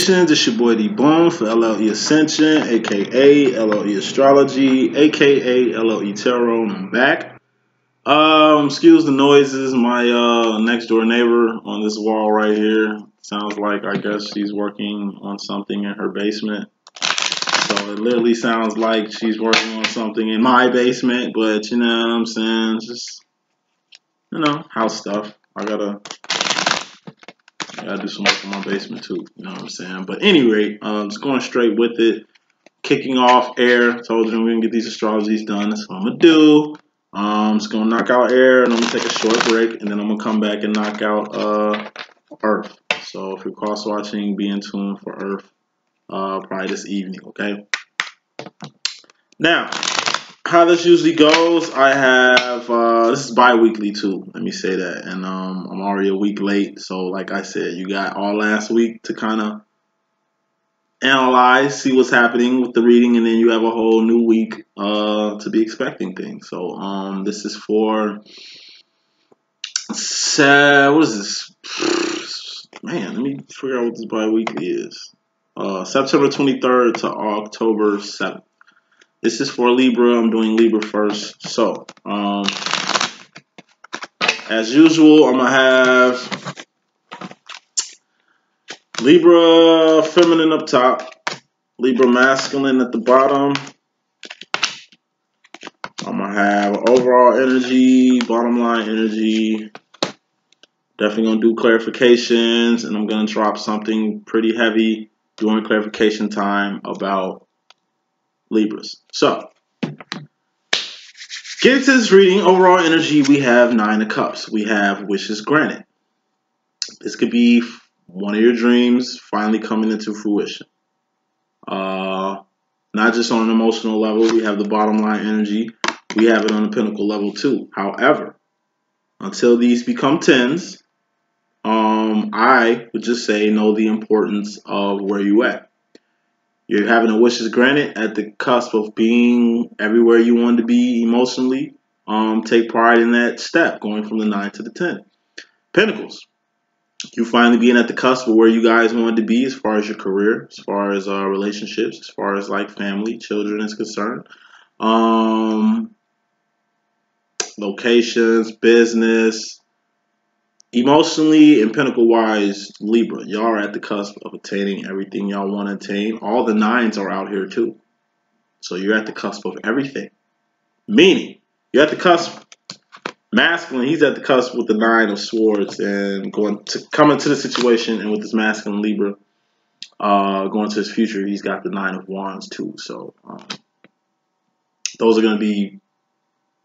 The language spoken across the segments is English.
It's your boy D.Boom for LLE.Ascension, aka LLE.Astrology, aka LLE Tarot, and I'm back. Excuse the noises. My next door neighbor on this wall right here sounds like, I guess, she's working on something in her basement. So it literally sounds like she's working on something in my basement, but you know what I'm saying? It's just, you know, house stuff. I gotta do some work in my basement too, you know what I'm saying? But at any rate, just going straight with it, kicking off air. Told you we're gonna get these astrologies done. That's what I'm gonna do. I'm just gonna knock out air, and I'm gonna take a short break, and then I'm gonna come back and knock out Earth. So if you're cross watching, be in tune for Earth probably this evening. Okay. Now, how this usually goes, I have this is bi-weekly too, let me say that, and I'm already a week late, so like I said, you got all last week to kind of analyze, see what's happening with the reading, and then you have a whole new week to be expecting things. So this is for what is this, man, let me figure out what this bi-weekly is. September 23rd to October 7th. This is for Libra. I'm doing Libra first. So, as usual, I'm going to have Libra feminine up top, Libra masculine at the bottom. I'm going to have overall energy, bottom line energy. Definitely going to do clarifications, and I'm going to drop something pretty heavy during clarification time about Libras. So, get into this reading. Overall energy, we have Nine of Cups. We have wishes granted. This could be one of your dreams finally coming into fruition. Not just on an emotional level. We have the bottom line energy. We have it on the pinnacle level too. However, until these become tens, I would just say know the importance of where you at. You're having a wishes granted at the cusp of being everywhere you want to be emotionally. Take pride in that step, going from the 9 to the 10. Pentacles. You finally being at the cusp of where you guys wanted to be as far as your career, as far as relationships, as far as like family, children is concerned. Locations, business. Emotionally and pentacle-wise, Libra, y'all are at the cusp of attaining everything y'all want to attain. All the nines are out here too. So you're at the cusp of everything. Meaning, you're at the cusp. Masculine, he's at the cusp with the 9 of swords and going to come into the situation, and with this masculine Libra going to his future, he's got the 9 of wands too. So those are going to be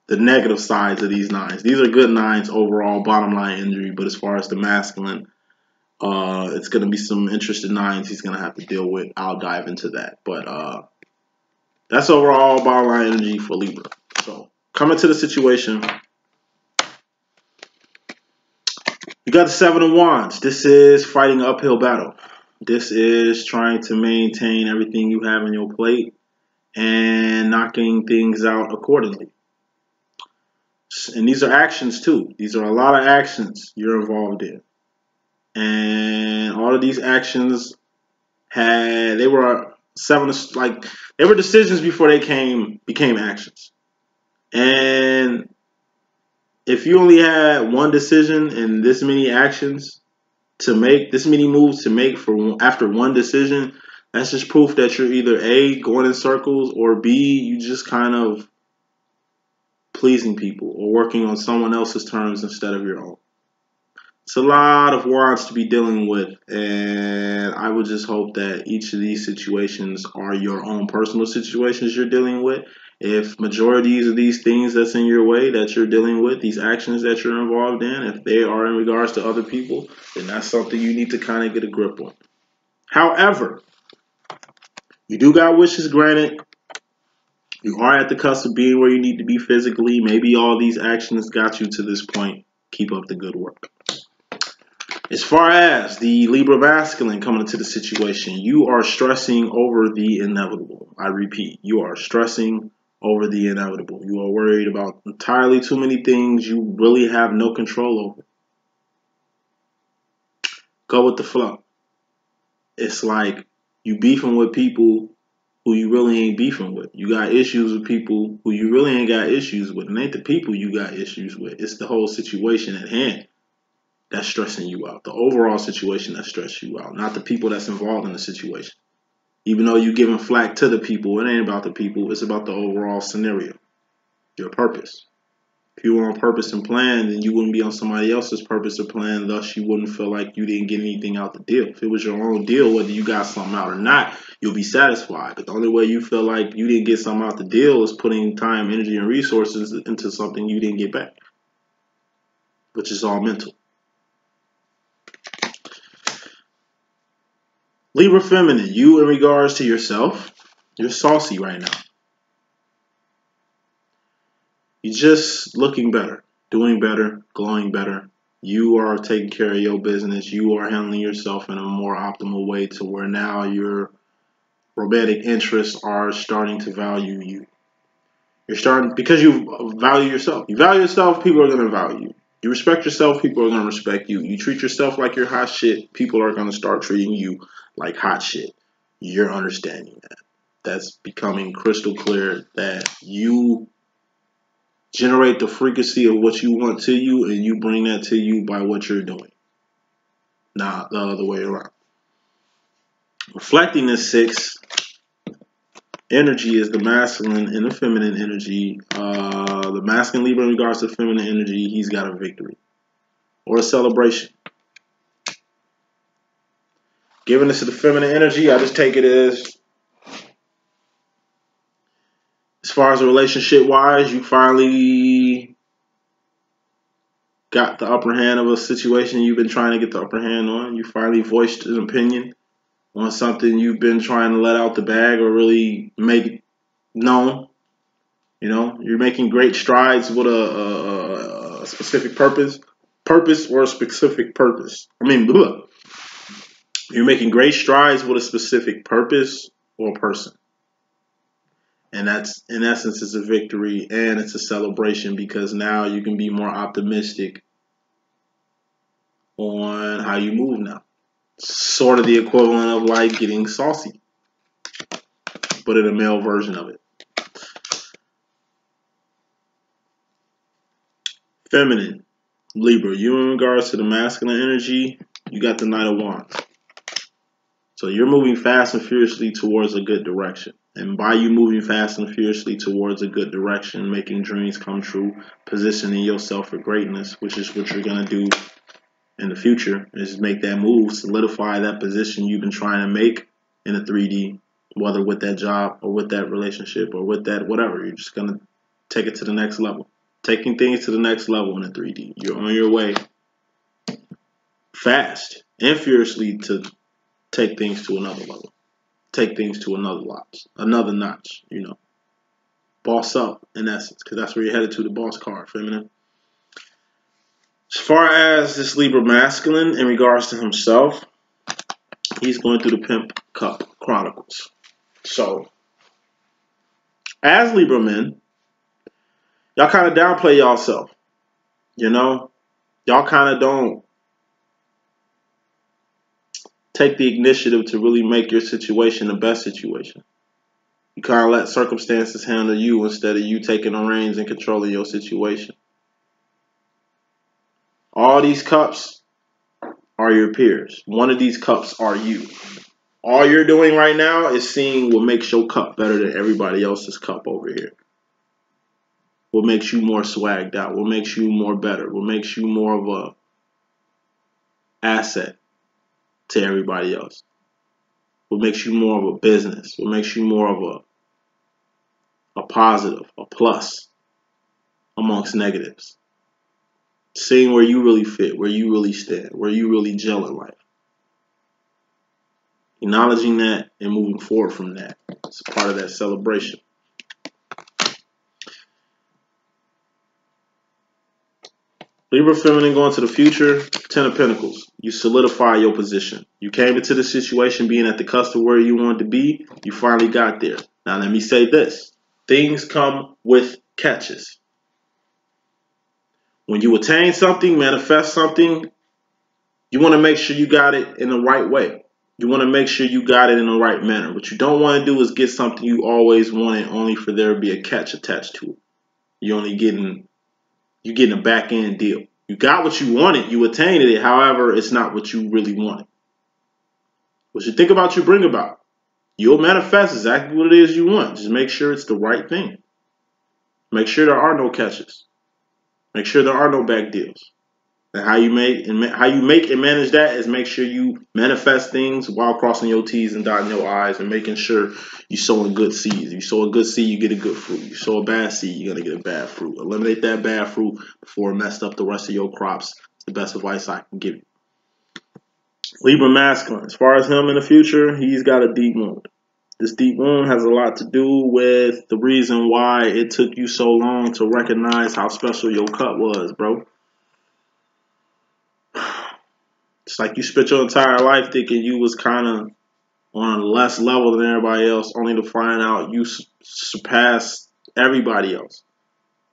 the negative sides of these nines. These are good nines overall, bottom line energy, but as far as the masculine, it's going to be some interesting nines he's going to have to deal with. I'll dive into that. But that's overall bottom line energy for Libra. So coming to the situation, you got the 7 of wands. This is fighting an uphill battle. This is trying to maintain everything you have on your plate and knocking things out accordingly. And these are actions too. These are a lot of actions you're involved in. And all of these actions they were decisions before they became actions. And if you only had one decision and this many actions to make, this many moves to make after one decision, that's just proof that you're either A, going in circles, or B, you just kind of pleasing people or working on someone else's terms instead of your own. It's a lot of wands to be dealing with, and I would just hope that each of these situations are your own personal situations you're dealing with. If majorities of these things that's in your way that you're dealing with, these actions that you're involved in, if they are in regards to other people, then that's something you need to kind of get a grip on. However, you do got wishes granted. You are at the cusp of being where you need to be physically. Maybe all these actions got you to this point. Keep up the good work. As far as the Libra masculine coming into the situation, you are stressing over the inevitable. I repeat, you are stressing over the inevitable. You are worried about entirely too many things you really have no control over. Go with the flow. it's like you beefing with people who you really ain't beefing with. You got issues with people who you really ain't got issues with. And it ain't the people you got issues with. It's the whole situation at hand that's stressing you out. The overall situation that stressed you out, not the people that's involved in the situation. Even though you're giving flack to the people, it ain't about the people. It's about the overall scenario, your purpose. If you were on purpose and plan, then you wouldn't be on somebody else's purpose or plan. Thus, you wouldn't feel like you didn't get anything out the deal. If it was your own deal, whether you got something out or not, you'll be satisfied. But the only way you feel like you didn't get something out the deal is putting time, energy, and resources into something you didn't get back, which is all mental. Libra Feminine, you in regards to yourself, you're saucy right now. You're just looking better, doing better, glowing better. You are taking care of your business. You are handling yourself in a more optimal way to where now your romantic interests are starting to value you. You're starting, because you value yourself. You value yourself, people are going to value you. You respect yourself, people are going to respect you. You treat yourself like you're hot shit, people are going to start treating you like hot shit. You're understanding that. That's becoming crystal clear that you generate the frequency of what you want to you, and you bring that to you by what you're doing, not the other way around. Reflecting this 6 energy is the masculine and the feminine energy. The masculine Libra in regards to feminine energy, he's got a victory or a celebration. Giving this to the feminine energy, I just take it as far as a relationship wise, you finally got the upper hand of a situation you've been trying to get the upper hand on. You finally voiced an opinion on something you've been trying to let out the bag or really make known. You know, you're making great strides with a specific purpose or a specific purpose. You're making great strides with a specific purpose or person. And that's, in essence, it's a victory and it's a celebration because now you can be more optimistic on how you move now. Sort of the equivalent of like getting saucy, but in a male version of it. Feminine, Libra, you in regards to the masculine energy, you got the Knight of Wands. So you're moving fast and furiously towards a good direction. And by you moving fast and furiously towards a good direction, making dreams come true, positioning yourself for greatness, which is what you're going to do in the future, is make that move, solidify that position you've been trying to make in a 3D, whether with that job or with that relationship or with that whatever. You're just going to take it to the next level. Taking things to the next level in a 3D. You're on your way fast and furiously to take things to another level. Take things to another notch, you know. Boss up, in essence, because that's where you're headed to, the boss card, feminine. As far as this Libra masculine, in regards to himself, he's going through the Pimp Cup Chronicles. So, as Libra men, y'all kind of downplay y'allself, you know? Y'all kind of don't take the initiative to really make your situation the best situation. You kind of let circumstances handle you instead of you taking the reins and controlling your situation. All these cups are your peers. One of these cups are you. All you're doing right now is seeing what makes your cup better than everybody else's cup over here. What makes you more swagged out. What makes you more better. What makes you more of a asset to everybody else. What makes you more of a business. What makes you more of a positive, a plus amongst negatives. Seeing where you really fit, where you really stand, where you really gel in life. Acknowledging that and moving forward from that. It's part of that celebration. Libra feminine going to the future, 10 of Pentacles. You solidify your position. You came into the situation being at the cusp of where you wanted to be. You finally got there. Now let me say this. Things come with catches. When you attain something, manifest something, you want to make sure you got it in the right way. You want to make sure you got it in the right manner. What you don't want to do is get something you always wanted only for there to be a catch attached to it. You're getting a back end deal. You got what you wanted, you attained it. However, it's not what you really wanted. What you think about, you bring about. You'll manifest exactly what it is you want. Just make sure it's the right thing. Make sure there are no catches. Make sure there are no back deals. And how you make and manage that is make sure you manifest things while crossing your T's and dotting your I's and making sure you sowing good seeds. If you sow a good seed, you get a good fruit. If you sow a bad seed, you're gonna get a bad fruit. Eliminate that bad fruit before it messed up the rest of your crops. It's the best advice I can give you. Libra masculine. As far as him in the future, he's got a deep wound. This deep wound has a lot to do with the reason why it took you so long to recognize how special your cut was, bro. It's like you spent your entire life thinking you was kind of on a less level than everybody else, only to find out you surpass everybody else.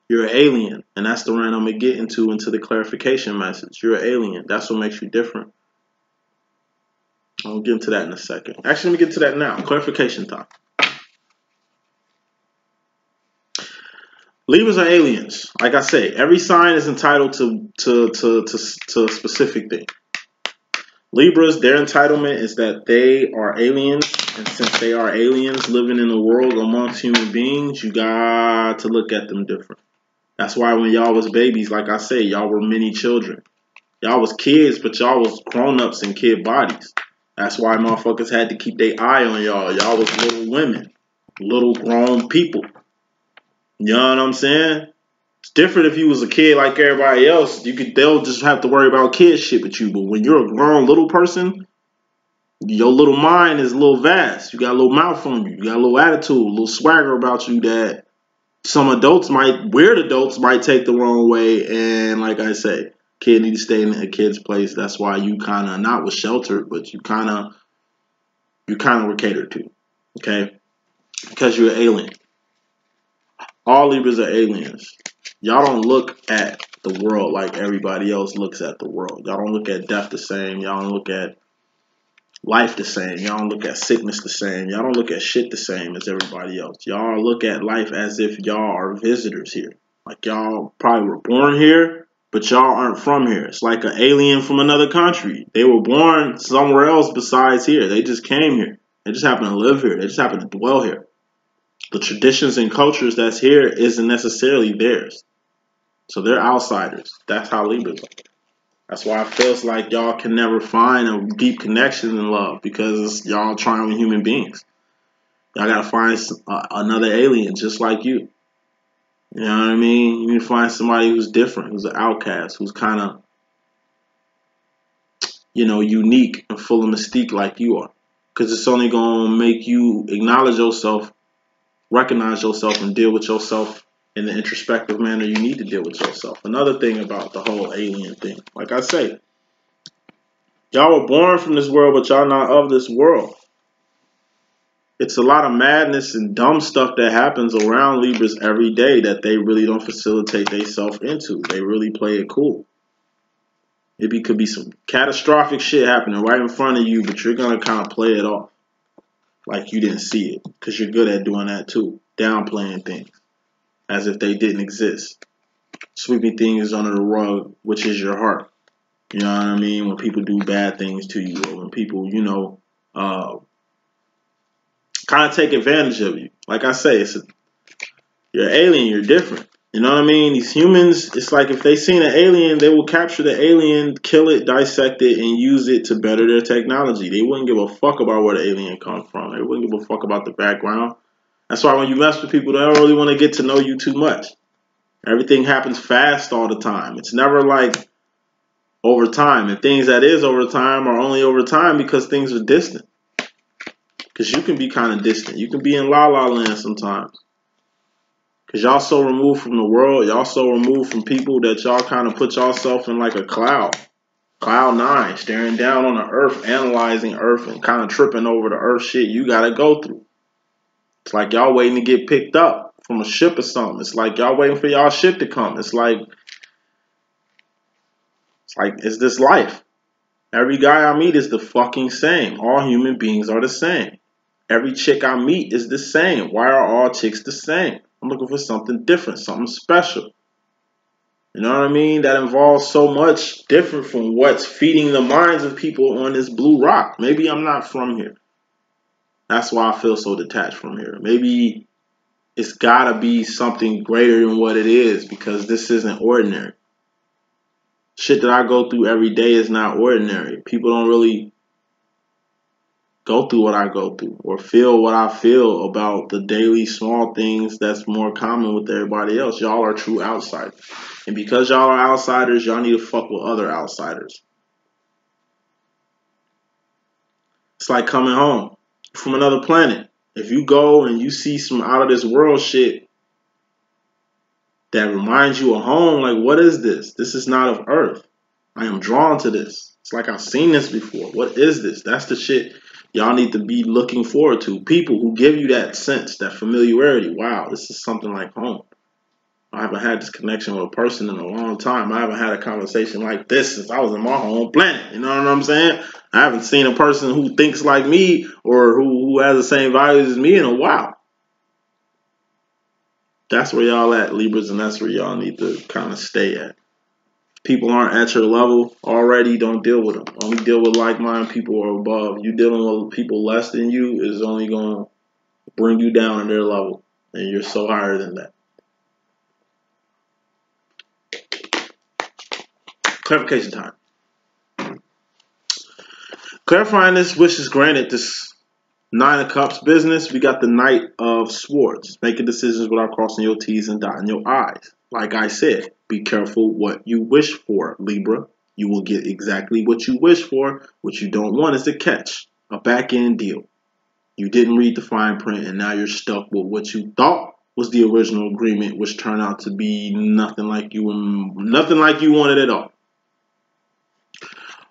You're an alien, and that's the round I'm going to get into the clarification message. You're an alien. That's what makes you different. I'll get into that in a second. Actually, let me get to that now. Clarification time. Libras are aliens. Like I say, every sign is entitled to a specific thing. Libras, their entitlement is that they are aliens, and since they are aliens living in a world amongst human beings, you got to look at them different. That's why when y'all was babies, like I say, y'all were mini children. Y'all was kids, but y'all was grown-ups in kid bodies. That's why motherfuckers had to keep their eye on y'all. Y'all was little women, little grown people. You know what I'm saying? It's different if you was a kid like everybody else. They'll just have to worry about kid shit with you. But when you're a grown little person, your little mind is a little vast. You got a little mouth on you. You got a little attitude, a little swagger about you that some weird adults might take the wrong way. And like I say, kid need to stay in a kid's place. That's why you kind of not was sheltered, but you kind of were catered to. Okay, because you're an alien. All Libras are aliens. Y'all don't look at the world like everybody else looks at the world. Y'all don't look at death the same. Y'all don't look at life the same. Y'all don't look at sickness the same. Y'all don't look at shit the same as everybody else. Y'all look at life as if y'all are visitors here. Like y'all probably were born here, but y'all aren't from here. It's like an alien from another country. They were born somewhere else besides here. They just came here. They just happen to live here. They just happen to dwell here. The traditions and cultures that's here isn't necessarily theirs. So they're outsiders. That's how Libras are. That's why it feels like y'all can never find a deep connection in love, because y'all trying with human beings. Y'all gotta find another alien just like you. You know what I mean? You need to find somebody who's different, who's an outcast, who's kind of, unique and full of mystique like you are. Because it's only gonna make you acknowledge yourself, recognize yourself, and deal with yourself in the introspective manner you need to deal with yourself. Another thing about the whole alien thing, like I say, y'all were born from this world, but y'all not of this world. It's a lot of madness and dumb stuff that happens around Libras every day that they really don't facilitate themselves into. They really play it cool. It could be some catastrophic shit happening right in front of you, but you're going to kind of play it off like you didn't see it, because you're good at doing that too, downplaying things as if they didn't exist. Sweeping things under the rug, which is your heart. You know what I mean? When people do bad things to you, or when people, kind of take advantage of you. Like I say, you're an alien, you're different. You know what I mean? These humans, it's like if they seen an alien, they will capture the alien, kill it, dissect it, and use it to better their technology. They wouldn't give a fuck about where the alien comes from. They wouldn't give a fuck about the background. That's why when you mess with people, they don't really want to get to know you too much. Everything happens fast all the time. It's never like over time. And things that is over time are only over time because things are distant. Because you can be kind of distant. You can be in la la land sometimes. Because y'all so removed from the world. Y'all so removed from people that y'all kind of put yourself in like a cloud. Cloud 9. Staring down on the earth. Analyzing earth. And kind of tripping over the earth shit you got to go through. It's like y'all waiting to get picked up from a ship or something. It's like y'all waiting for y'all ship to come. It's like, is this life? Every guy I meet is the fucking same. All human beings are the same. Every chick I meet is the same. Why are all chicks the same? I'm looking for something different, something special. You know what I mean? That involves so much different from what's feeding the minds of people on this blue rock. Maybe I'm not from here. That's why I feel so detached from here. Maybe it's gotta be something greater than what it is, because this isn't ordinary. Shit that I go through every day is not ordinary. People don't really go through what I go through or feel what I feel about the daily small things that's more common with everybody else. Y'all are true outsiders. And because y'all are outsiders, y'all need to fuck with other outsiders. It's like coming home from another planet. If you go and you see some out of this world shit that reminds you of home, like, what is this? This is not of Earth. I am drawn to this. It's like I've seen this before. What is this? That's the shit y'all need to be looking forward to. People who give you that sense, that familiarity. Wow, this is something like home. I haven't had this connection with a person in a long time. I haven't had a conversation like this since I was in my home planet. You know what I'm saying? I haven't seen a person who thinks like me or who has the same values as me in a while. That's where y'all at, Libras, and that's where y'all need to kind of stay at. If people aren't at your level already, don't deal with them. Only deal with like-minded people or above. You dealing with people less than you is only going to bring you down on their level, and you're so higher than that. Clarification time. Clarifying this wish is granted. This Nine of Cups business, we got the Knight of Swords. Making decisions without crossing your T's and dotting your I's. Like I said, be careful what you wish for, Libra. You will get exactly what you wish for. What you don't want is a catch, a back-end deal. You didn't read the fine print, and now you're stuck with what you thought was the original agreement, which turned out to be nothing like you wanted at all.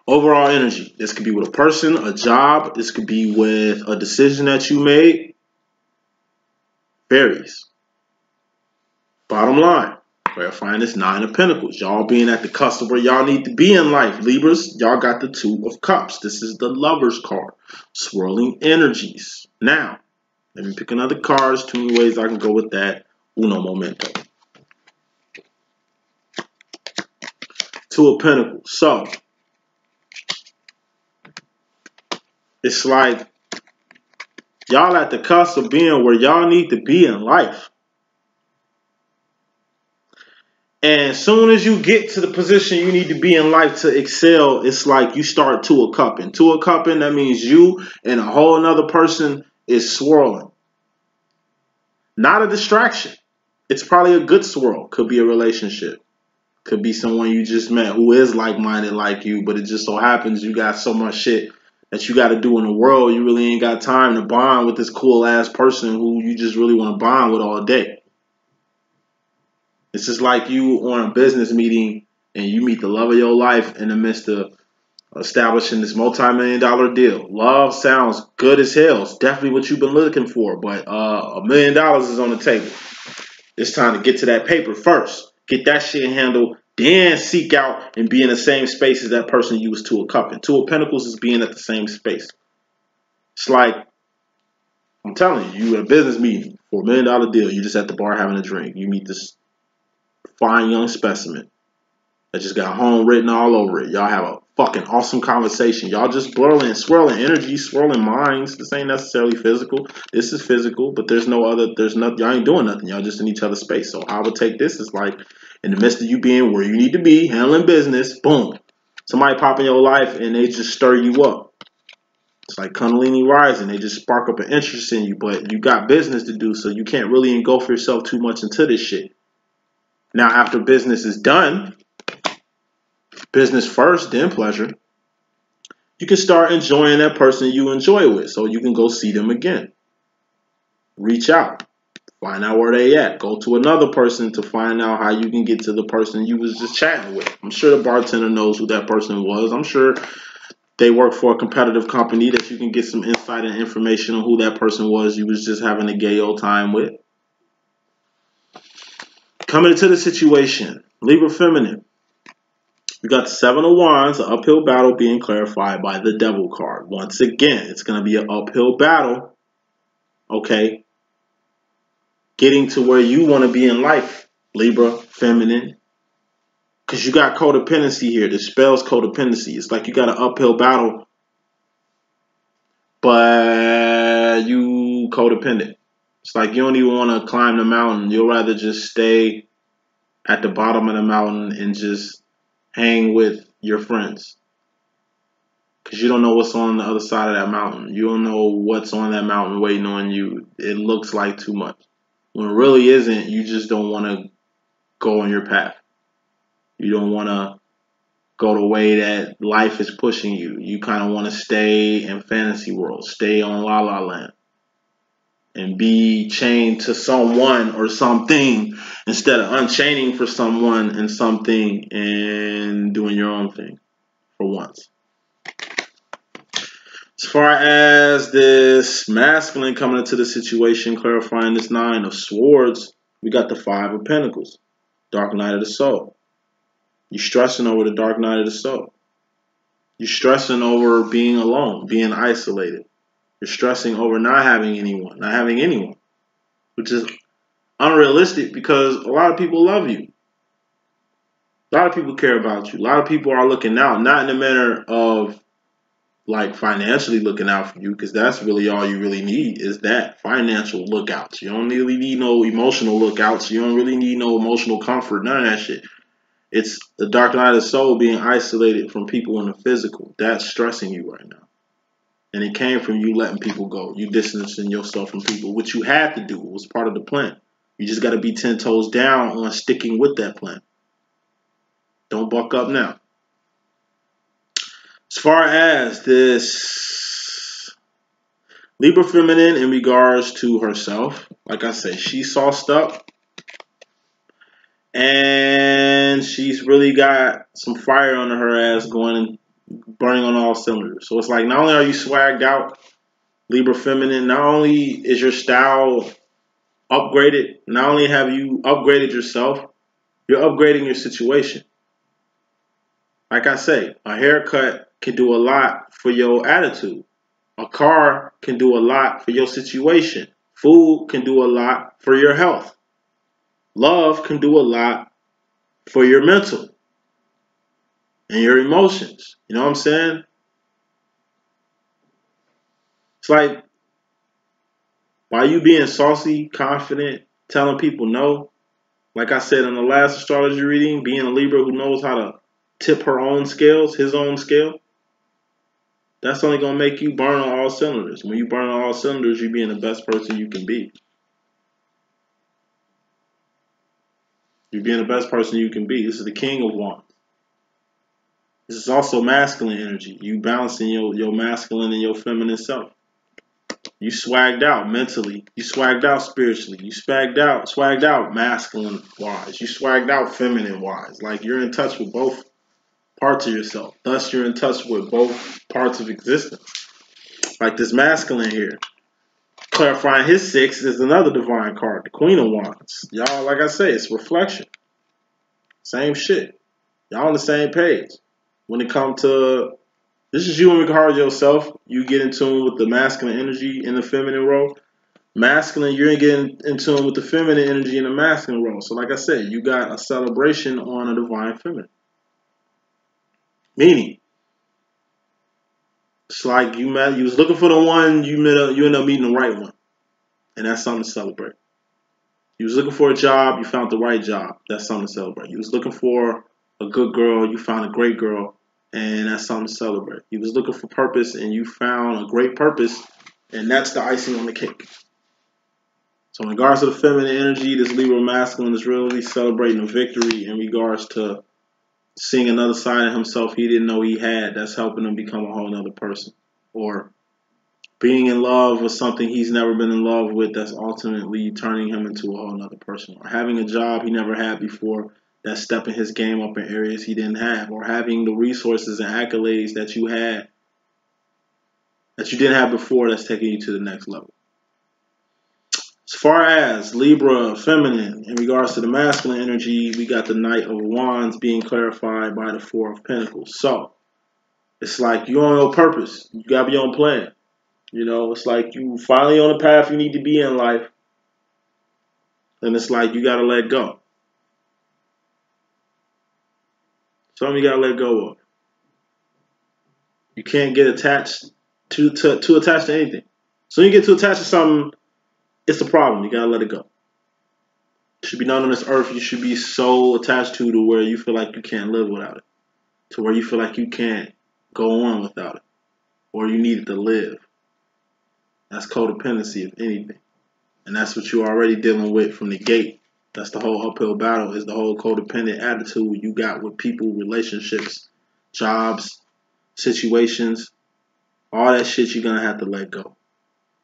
Overall energy. This could be with a person, a job. This could be with a decision that you made. Varies. Bottom line. Clarifying this Nine of Pentacles. Y'all being at the cusp of where y'all need to be in life. Libras, y'all got the Two of Cups. This is the Lover's card. Swirling energies. Now, let me pick another card. There's too many ways I can go with that. Uno momento. Two of Pentacles. So, it's like y'all at the cusp of being where y'all need to be in life. And as soon as you get to the position you need to be in life to excel, it's like you start Two of Cupping. Two of Cupping, that means you and a whole another person is swirling. Not a distraction. It's probably a good swirl. Could be a relationship. Could be someone you just met who is like-minded like you, but it just so happens you got so much shit that you got to do in the world, you really ain't got time to bond with this cool-ass person who you just really want to bond with all day. It's just like you on a business meeting and you meet the love of your life in the midst of establishing this multi-million-dollar deal. Love sounds good as hell. It's definitely what you've been looking for, but $1 million is on the table. It's time to get to that paper first. Get that shit handled, then seek out and be in the same space as that person you was Two of Cups. Two of Pentacles is being at the same space. It's like, I'm telling you, you at a business meeting for $1 million deal. You just at the bar having a drink. You meet this fine young specimen that just got home written all over it. Y'all have a fucking awesome conversation. Y'all just swirling energy, swirling minds. This ain't necessarily physical. This is physical, but y'all ain't doing nothing. Y'all just in each other's space. So how I would take this is like, in the midst of you being where you need to be, handling business, boom. Somebody pop in your life and they just stir you up. It's like Kundalini rising. They just spark up an interest in you, but you got business to do, so you can't really engulf yourself too much into this shit. Now, after business is done, business first, then pleasure, you can start enjoying that person you enjoy with, so you can go see them again. Reach out. Find out where they at. Go to another person to find out how you can get to the person you was just chatting with. I'm sure the bartender knows who that person was. I'm sure they work for a competitive company that you can get some insight and information on who that person was you was just having a gay old time with. Coming into the situation, Libra feminine. We got the Seven of Wands, an uphill battle being clarified by the Devil card. Once again, it's going to be an uphill battle, okay? Getting to where you want to be in life, Libra, feminine. Because you got codependency here. This spells codependency. It's like you got an uphill battle, but you codependent. It's like you don't even want to climb the mountain. You'll rather just stay at the bottom of the mountain and just hang with your friends. Because you don't know what's on the other side of that mountain. You don't know what's on that mountain waiting on you. It looks like too much. When it really isn't, you just don't want to go on your path. You don't want to go the way that life is pushing you. You kind of want to stay in fantasy world. Stay on La La Land. And be chained to someone or something instead of unchaining for someone and something and doing your own thing for once. As far as this masculine coming into the situation, clarifying this Nine of Swords, we got the Five of Pentacles, Dark Night of the Soul. You're stressing over the Dark Night of the Soul. You're stressing over being alone, being isolated. You're stressing over not having anyone, which is unrealistic because a lot of people love you. A lot of people care about you. A lot of people are looking out, not in the manner of like financially looking out for you, because that's really all you really need is that financial lookouts. You don't really need no emotional lookouts. You don't really need no emotional comfort, none of that shit. It's the Dark Night of the Soul, being isolated from people in the physical. That's stressing you right now. And it came from you letting people go. You distancing yourself from people, which you had to do. It was part of the plan. You just got to be 10 toes down on sticking with that plan. Don't buck up now. As far as this Libra feminine in regards to herself, like I say, she's sauced up. And she's really got some fire under her ass going and burning on all cylinders. So it's like not only are you swagged out, Libra feminine, not only is your style upgraded, not only have you upgraded yourself, you're upgrading your situation. Like I say, a haircut can do a lot for your attitude. A car can do a lot for your situation. Food can do a lot for your health. Love can do a lot for your mental and your emotions. You know what I'm saying? It's like, by you being saucy, confident, telling people no, like I said in the last astrology reading, being a Libra who knows how to tip her own scales, his own scale, that's only going to make you burn on all cylinders. When you burn on all cylinders, you're being the best person you can be. You're being the best person you can be. This is the King of Wands. This is also masculine energy. You balancing your masculine and your feminine self. You swagged out mentally. You swagged out spiritually. You swagged out masculine wise. You swagged out feminine wise. Like you're in touch with both parts of yourself. Thus, you're in touch with both parts of existence. Like this masculine here. Clarifying his six is another divine card, the Queen of Wands. Y'all, like I say, it's reflection. Same shit. Y'all on the same page. When it comes to, this is you in regard to yourself. You get in tune with the masculine energy in the feminine role. Masculine, you're getting in tune with the feminine energy in the masculine role. So like I said, you got a celebration on a divine feminine. Meaning, it's like you was looking for the one, you end up meeting the right one. And that's something to celebrate. You was looking for a job, you found the right job. That's something to celebrate. You was looking for a good girl, you found a great girl, and that's something to celebrate. You was looking for purpose, and you found a great purpose, and that's the icing on the cake. So in regards to the feminine energy, this Libra masculine is really celebrating a victory in regards to seeing another side of himself he didn't know he had. That's helping him become a whole other person. Or being in love with something he's never been in love with, that's ultimately turning him into a whole nother person. Or having a job he never had before, that's stepping his game up in areas he didn't have. Or having the resources and accolades that you had, that you didn't have before, that's taking you to the next level. As far as Libra feminine, in regards to the masculine energy, we got the Knight of Wands being clarified by the Four of Pentacles. So it's like you're on your purpose. You gotta be on plan. You know, it's like you finally on the path you need to be in life. And it's like you gotta let go. Something you gotta let go of. You can't get attached too attached to anything. So when you get too attached to something, it's a problem. You gotta let it go. It should be none on this earth you should be so attached to where you feel like you can't live without it. To where you feel like you can't go on without it. Or you need it to live. That's codependency, if anything. And that's what you're already dealing with from the gate. That's the whole uphill battle, is the whole codependent attitude you got with people, relationships, jobs, situations. All that shit you're going to have to let go.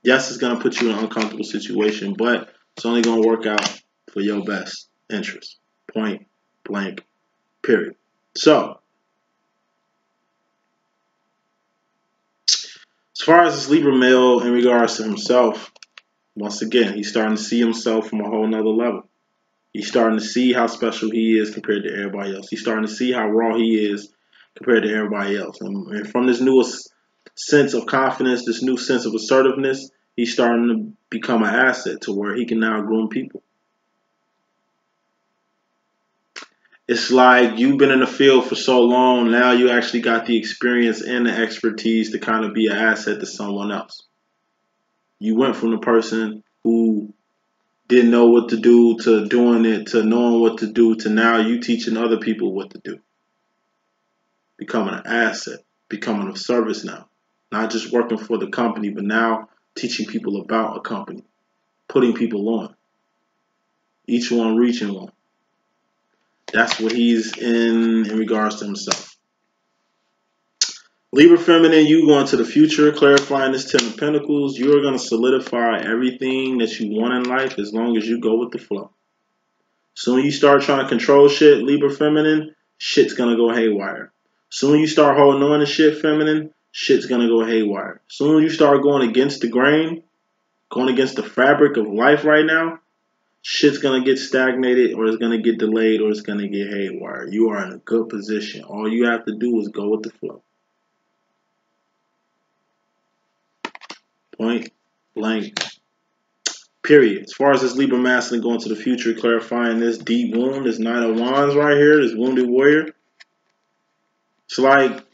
Yes, it's going to put you in an uncomfortable situation, but it's only going to work out for your best interest. Point blank, period. So, as far as this Libra male in regards to himself, once again, he's starting to see himself from a whole nother level. He's starting to see how special he is compared to everybody else. He's starting to see how raw he is compared to everybody else. And from this newest sense of confidence, this new sense of assertiveness, he's starting to become an asset to where he can now groom people. It's like you've been in the field for so long, now you actually got the experience and the expertise to kind of be an asset to someone else. You went from the person who didn't know what to do to doing it to knowing what to do to now you teaching other people what to do. Becoming an asset, becoming of service now. Not just working for the company, but now teaching people about a company, putting people on. Each one reaching one. That's what he's in regards to himself. Libra feminine, you going to the future, clarifying this Ten of Pentacles. You're going to solidify everything that you want in life as long as you go with the flow. Soon you start trying to control shit, Libra feminine, shit's going to go haywire. Soon you start holding on to shit, feminine, shit's going to go haywire. Soon you start going against the grain, going against the fabric of life right now, shit's going to get stagnated or it's going to get delayed or it's going to get haywire. You are in a good position. All you have to do is go with the flow. Point blank. Period. As far as this Libra masculine going to the future, clarifying this D.Boom, this Nine of Wands right here, this wounded warrior. It's like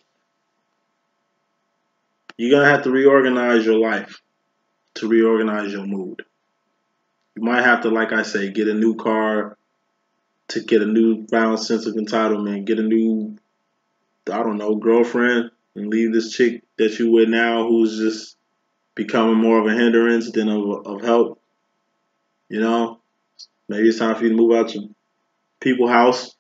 you're going to have to reorganize your life to reorganize your mood. You might have to, like I say, get a new car to get a newfound sense of entitlement, get a new, I don't know, girlfriend, and leave this chick that you with now who's just becoming more of a hindrance than of help. You know, maybe it's time for you to move out your people's house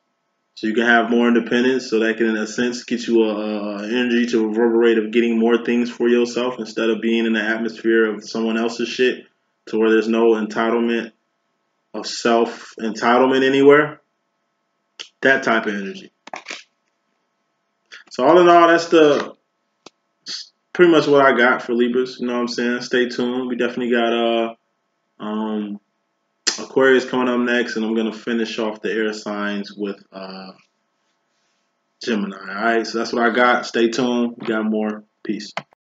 so you can have more independence, so that can, in a sense, get you a energy to reverberate of getting more things for yourself instead of being in the atmosphere of someone else's shit to where there's no entitlement of self-entitlement anywhere. That type of energy. So all in all, that's pretty much what I got for Libras. You know what I'm saying? Stay tuned. We definitely got Aquarius coming up next, and I'm gonna finish off the air signs with Gemini. All right, so that's what I got. Stay tuned. We got more. Peace.